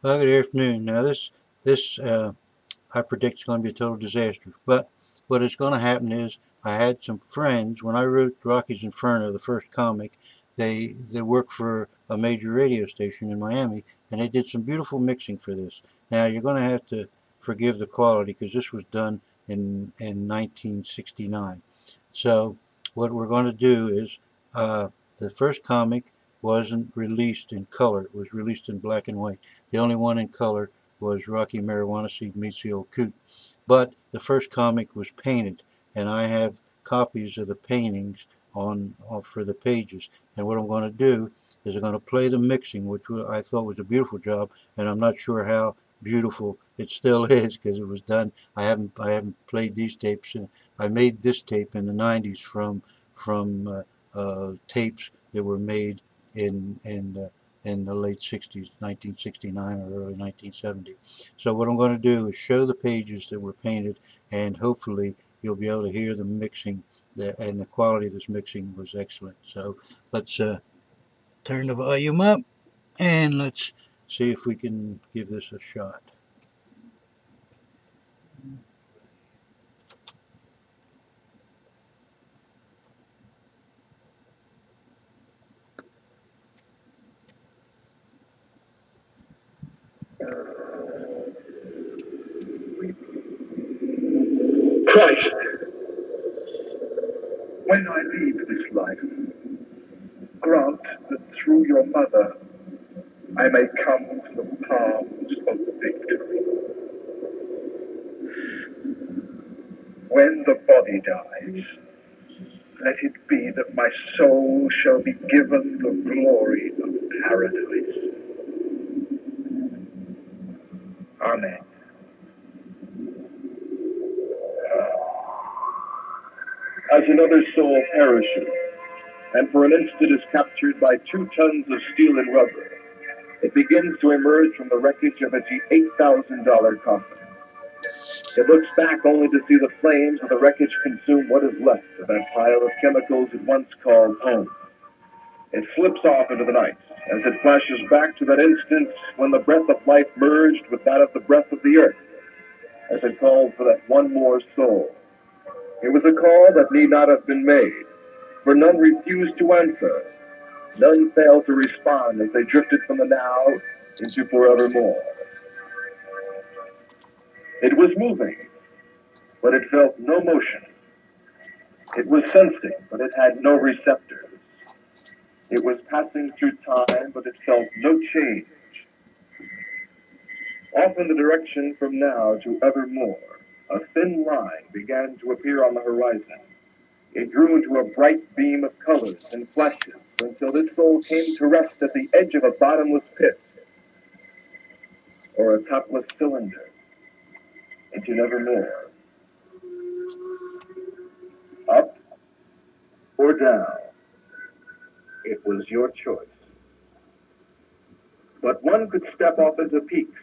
Good afternoon. Now this I predict is going to be a total disaster. But what is going to happen is I had some friends when I wrote Rocky's Inferno, the first comic. They worked for a major radio station in Miami, and they did some beautiful mixing for this. Now you're going to have to forgive the quality because this was done in 1969. So what we're going to do is the first comic wasn't released in color; it was released in black and white. The only one in color was Rocky Marijuana Seed Meets the Old Coot. But the first comic was painted, and I have copies of the paintings on for the pages. And what I'm going to do is I'm going to play the mixing, which I thought was a beautiful job, and I'm not sure how beautiful it still is because it was done. I haven't played these tapes. I made this tape in the 90s from tapes that were made in the late 60s, 1969 or early 1970. So what I'm going to do is show the pages that were painted, and hopefully you'll be able to hear the mixing, and the quality of this mixing was excellent. So let's turn the volume up, and let's see if we can give this a shot. Christ, when I leave this life, grant that through your mother I may come to the palms of victory. When the body dies, let it be that my soul shall be given the glory of paradise. Amen. As another soul perishes, and for an instant is captured by 2 tons of steel and rubber, it begins to emerge from the wreckage of its $8,000 coffin. It looks back only to see the flames of the wreckage consume what is left of that pile of chemicals it once called home. It slips off into the night as it flashes back to that instant when the breath of life merged with that of the breath of the earth, as it called for that one more soul. It was a call that need not have been made, for none refused to answer. None failed to respond as they drifted from the now into forevermore. It was moving, but it felt no motion. It was sensing, but it had no receptors. It was passing through time, but it felt no change. Off in the direction from now to evermore, a thin line began to appear on the horizon. It grew into a bright beam of colors and flashes until this soul came to rest at the edge of a bottomless pit or a topless cylinder into nevermore. Up or down, it was your choice. But one could step off into peaks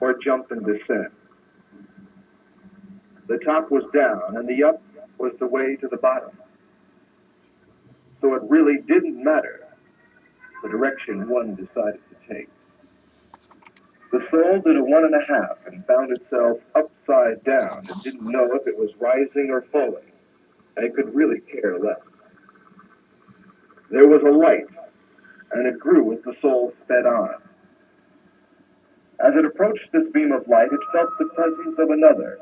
or jump and descend. The top was down and the up was the way to the bottom. So it really didn't matter the direction one decided to take. The soul did a 1.5 and found itself upside down and didn't know if it was rising or falling, and it could really care less. There was a light, and it grew as the soul sped on. As it approached this beam of light, it felt the presence of another,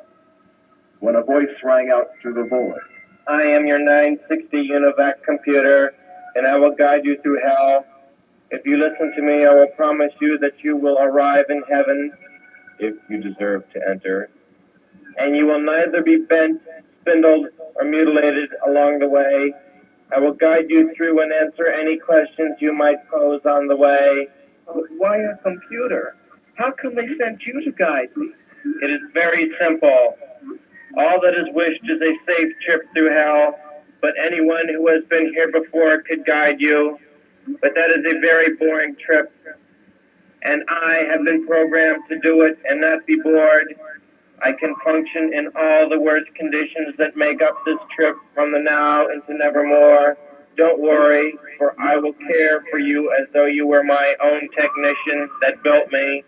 when a voice rang out through the void. I am your 960 UNIVAC computer, and I will guide you through hell. If you listen to me, I will promise you that you will arrive in heaven, if you deserve to enter. And you will neither be bent, spindled, or mutilated along the way. I will guide you through and answer any questions you might pose on the way. But why a computer? How come they sent you to guide me? It is very simple. All that is wished is a safe trip through hell, but anyone who has been here before could guide you. But that is a very boring trip, and I have been programmed to do it and not be bored. I can function in all the worst conditions that make up this trip from the now into nevermore. Don't worry, for I will care for you as though you were my own technician that built me.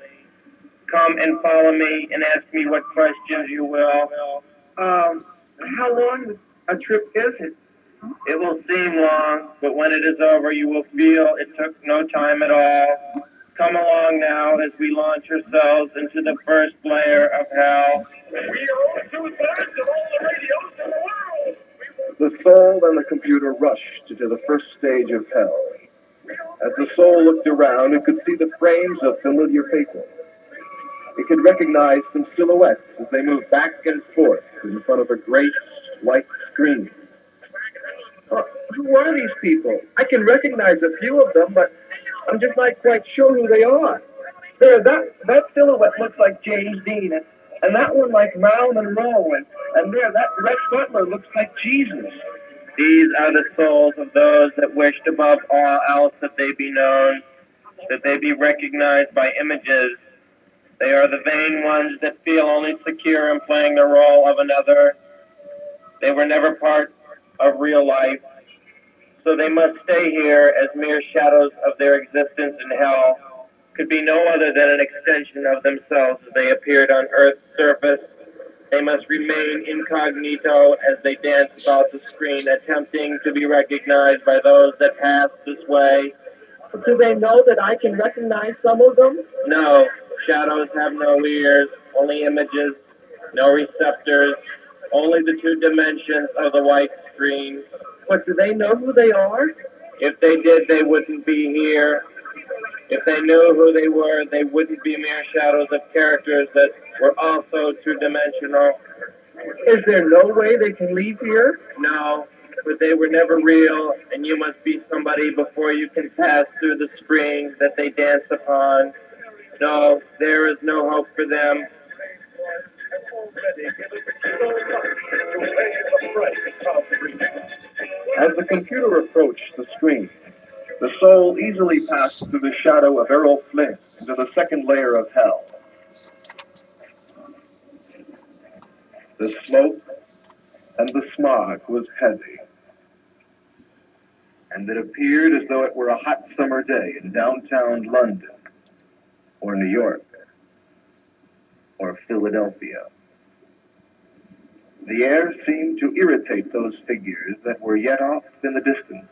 Come and follow me and ask me what questions you will. How long a trip is it? It will seem long, but when it is over, you will feel it took no time at all. Come along now as we launch ourselves into the first layer of hell. We own 2/3 of all the radios in the world. The soul and the computer rushed into the first stage of hell. As the soul looked around, it could see the frames of familiar faces. It could recognize some silhouettes as they moved back and forth in front of a great white screen. Who are these people? I can recognize a few of them, but I'm just not quite sure who they are. There, that silhouette looks like James Dean, and that one like Marilyn Monroe, and there, that Rex Butler looks like Jesus. These are the souls of those that wished above all else that they be known, that they be recognized by images. They are the vain ones that feel only secure in playing the role of another. They were never part of real life, so they must stay here as mere shadows of their existence in hell, could be no other than an extension of themselves as they appeared on Earth's surface. They must remain incognito as they dance about the screen, attempting to be recognized by those that pass this way. Do they know that I can recognize some of them? No. Shadows have no ears, only images, no receptors, only the two dimensions of the white screen. But do they know who they are? If they did, they wouldn't be here. If they knew who they were, they wouldn't be mere shadows of characters that were also two-dimensional. Is there no way they can leave here? No, but they were never real, and you must be somebody before you can pass through the screens that they dance upon. No, there is no hope for them. As the computer approached the screen, the soul easily passed through the shadow of Errol Flynn into the second layer of hell. The smoke and the smog was heavy, and it appeared as though it were a hot summer day in downtown London, or New York, or Philadelphia. The air seemed to irritate those figures that were yet off in the distance.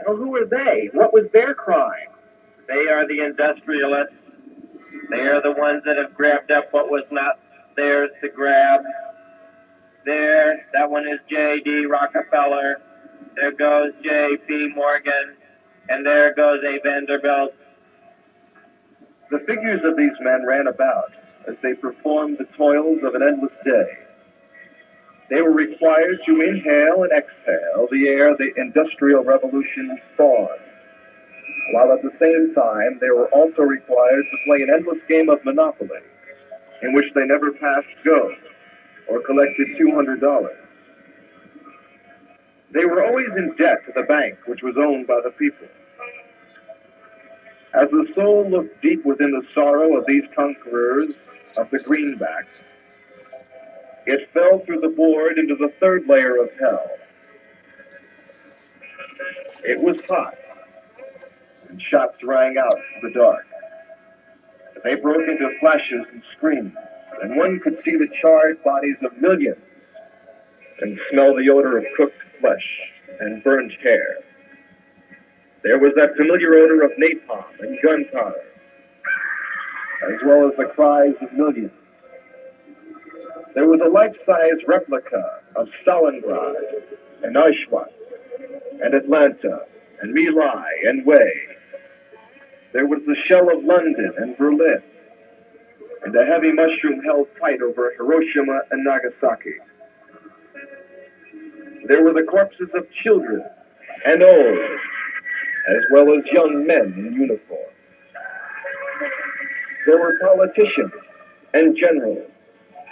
Well, who are they? What was their crime? They are the industrialists. They are the ones that have grabbed up what was not theirs to grab. There, that one is J.D. Rockefeller. There goes J.P. Morgan. And there goes A. Vanderbilt. The figures of these men ran about as they performed the toils of an endless day. They were required to inhale and exhale the air the Industrial Revolution spawned, while at the same time they were also required to play an endless game of Monopoly, in which they never passed go or collected $200. They were always in debt to the bank, which was owned by the people. As the soul looked deep within the sorrow of these conquerors of the greenbacks, it fell through the board into the third layer of hell. It was hot, and shots rang out in the dark. They broke into flashes and screams, and one could see the charred bodies of millions and smell the odor of cooked flesh and burnt hair. There was that familiar odor of napalm and gunpowder, as well as the cries of millions. There was a life-size replica of Stalingrad and Auschwitz and Atlanta and My Lai and Wei. There was the shell of London and Berlin, and a heavy mushroom held tight over Hiroshima and Nagasaki. There were the corpses of children and old, as well as young men in uniform. There were politicians and generals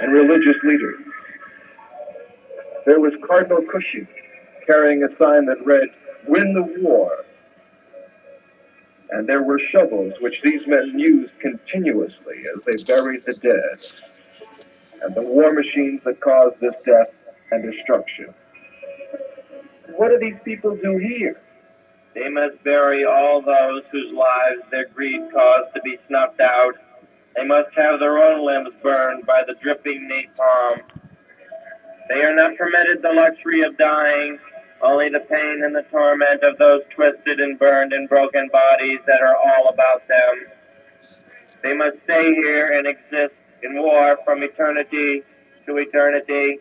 and religious leaders. There was Cardinal Cushing carrying a sign that read, "Win the war." And there were shovels which these men used continuously as they buried the dead, and the war machines that caused this death and destruction. what do these people do here? They must bury all those whose lives their greed caused to be snuffed out. They must have their own limbs burned by the dripping napalm. They are not permitted the luxury of dying, only the pain and the torment of those twisted and burned and broken bodies that are all about them. They must stay here and exist in war from eternity to eternity,